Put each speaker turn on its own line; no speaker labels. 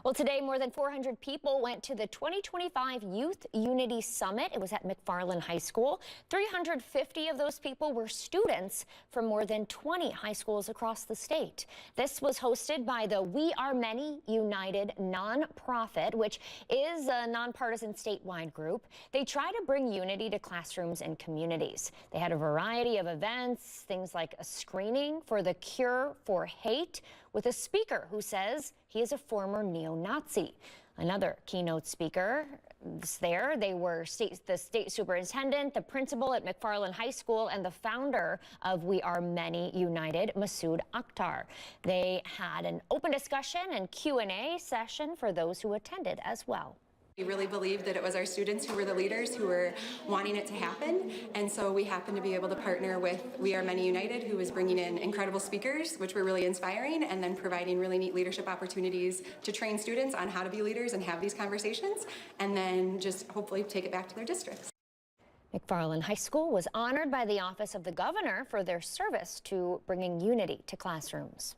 Well, today more than 400 people went to the 2025 Youth Unity Summit. It was at McFarland High School. 350 of those people were students from more than 20 high schools across the state. This was hosted by the We Are Many United nonprofit, which is a nonpartisan statewide group. They try to bring unity to classrooms and communities. They had a variety of events, things like a screening for the cure for hate with a speaker who says he is a former neo-Nazi. Another keynote speaker there, they were the state superintendent, the principal at McFarland High School, and the founder of We Are Many United, Masood Akhtar. They had an open discussion and Q&A session for those who attended as well.
We really believed that it was our students who were the leaders who were wanting it to happen, and so we happened to be able to partner with We Are Many United, who was bringing in incredible speakers, which were really inspiring, and then providing really neat leadership opportunities to train students on how to be leaders and have these conversations, and then just hopefully take it back to their districts.
McFarland High School was honored by the Office of the Governor for their service to bringing unity to classrooms.